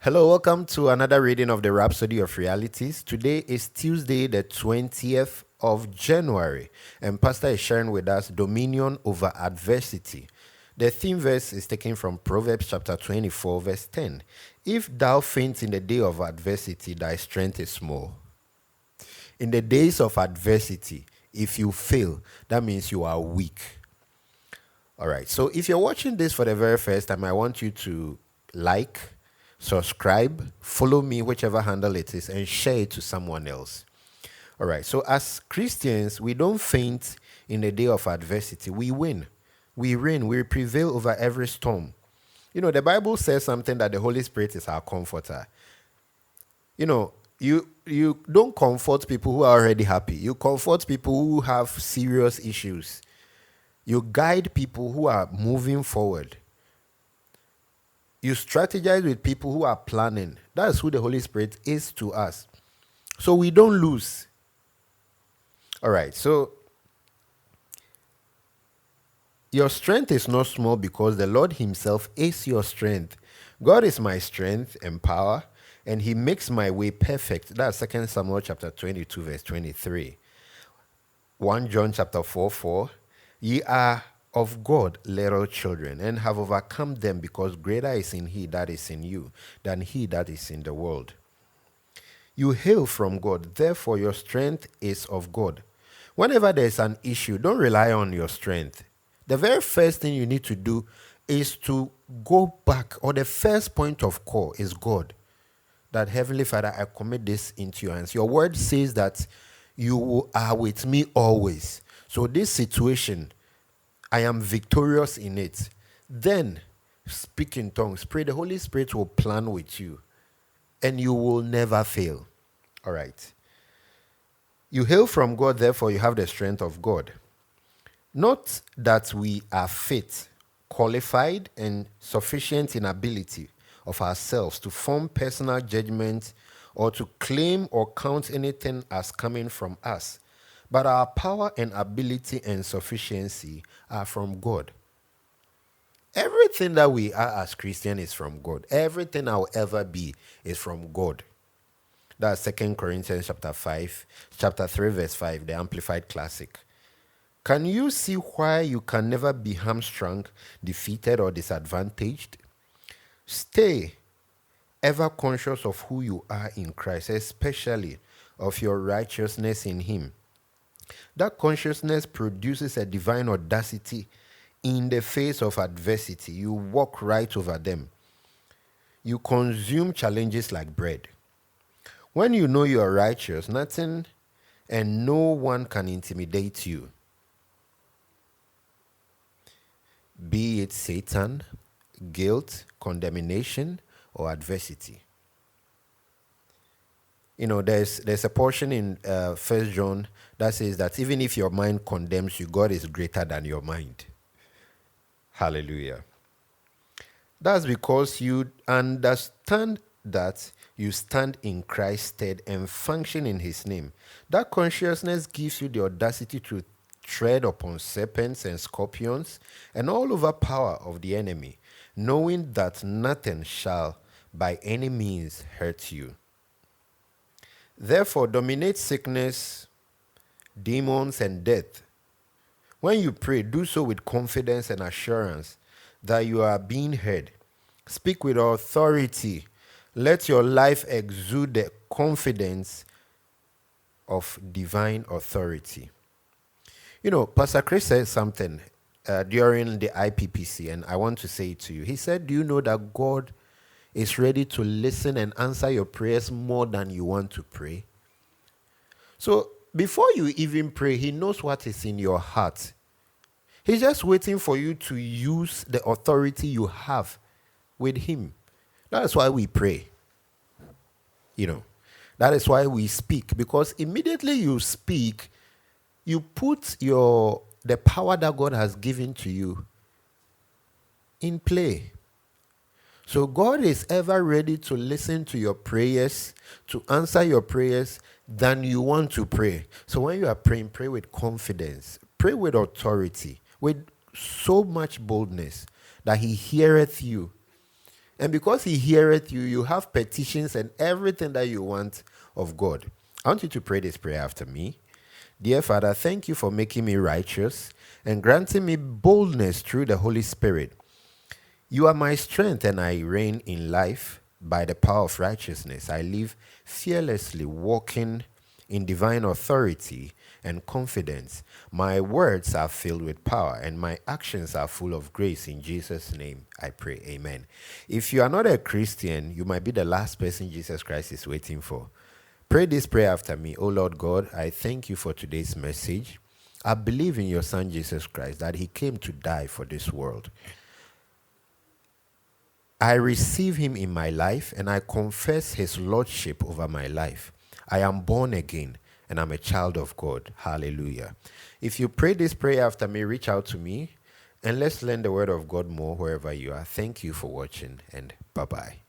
Hello, welcome to another reading of the Rhapsody of Realities. Today is Tuesday, the 20th of January, and Pastor is sharing with us Dominion over Adversity. The theme verse is taken from Proverbs chapter 24, verse 10. If thou faint in the day of adversity, thy strength is small. In the days of adversity, if you fail, that means you are weak. All right, so if you're watching this for the very first time, I want you to like, subscribe, follow me, whichever handle it is, and share it to someone else. All right, so as Christians, we don't faint in the day of adversity. We win, we reign, we prevail over every storm. You know, the Bible says something that the Holy Spirit is our comforter. You know, you don't comfort people who are already happy. You comfort people who have serious issues. You guide people who are moving forward. You strategize with people who are planning. That's who the Holy Spirit is to us. So we don't lose. All right, so your strength is not small because the Lord himself is your strength. God is my strength and power, and he makes my way perfect. That's 2 Samuel chapter 22, verse 23. 1 John chapter 4. Ye are of God, little children, and have overcome them, because greater is in he that is in you than he that is in the world. You hail from God, therefore your strength is of God. Whenever there is an issue, don't rely on your strength. The very first thing you need to do is to go back, or the first point of call is God. That Heavenly Father, I commit this into your hands. Your word says that you are with me always. So this situation, I am victorious in it. Then speak in tongues. Pray. The Holy Spirit will plan with you, and you will never fail. All right. You hail from God, therefore you have the strength of God. Not that we are fit, qualified, and sufficient in ability of ourselves to form personal judgment or to claim or count anything as coming from us. But our power and ability and sufficiency are from God. Everything that we are as Christians is from God. Everything I'll ever be is from God. That's 2 Corinthians chapter 3, verse 5, the Amplified Classic. Can you see why you can never be hamstrung, defeated, or disadvantaged? Stay ever conscious of who you are in Christ, especially of your righteousness in him. That consciousness produces a divine audacity in the face of adversity. You walk right over them. You consume challenges like bread. When you know you are righteous, nothing and no one can intimidate you. Be it Satan, guilt, condemnation, or adversity. You know, there's a portion in 1 John that says that even if your mind condemns you, God is greater than your mind. Hallelujah. That's because you understand that you stand in Christ's stead and function in his name. That consciousness gives you the audacity to tread upon serpents and scorpions and all over power of the enemy, knowing that nothing shall by any means hurt you. Therefore, dominate sickness, demons, and death. When you pray, do so with confidence and assurance that you are being heard. Speak with authority. Let your life exude the confidence of divine authority. You know, Pastor Chris said something during the IPPC, and I want to say it to you. He said, do you know that God is ready to listen and answer your prayers more than you want to pray? So before you even pray, he knows what is in your heart. He's just waiting for you to use the authority you have with him. That's why we pray. You know, that is why we speak, because immediately you speak, you put the power that God has given to you in play. So God is ever ready to listen to your prayers, to answer your prayers than you want to pray. So when you are praying, pray with confidence, pray with authority, with so much boldness that he heareth you. And because he heareth you, you have petitions and everything that you want of God. I want you to pray this prayer after me. Dear Father, thank you for making me righteous and granting me boldness through the Holy Spirit. You are my strength, and I reign in life by the power of righteousness. I live fearlessly, walking in divine authority and confidence. My words are filled with power, and my actions are full of grace. In Jesus' name, I pray. Amen. If you are not a Christian, you might be the last person Jesus Christ is waiting for. Pray this prayer after me. Oh Lord God, I thank you for today's message. I believe in your Son, Jesus Christ, that he came to die for this world. I receive him in my life and I confess his lordship over my life. I am born again and I'm a child of God. Hallelujah. If you pray this prayer after me, reach out to me and let's learn the word of God more wherever you are. Thank you for watching and bye-bye.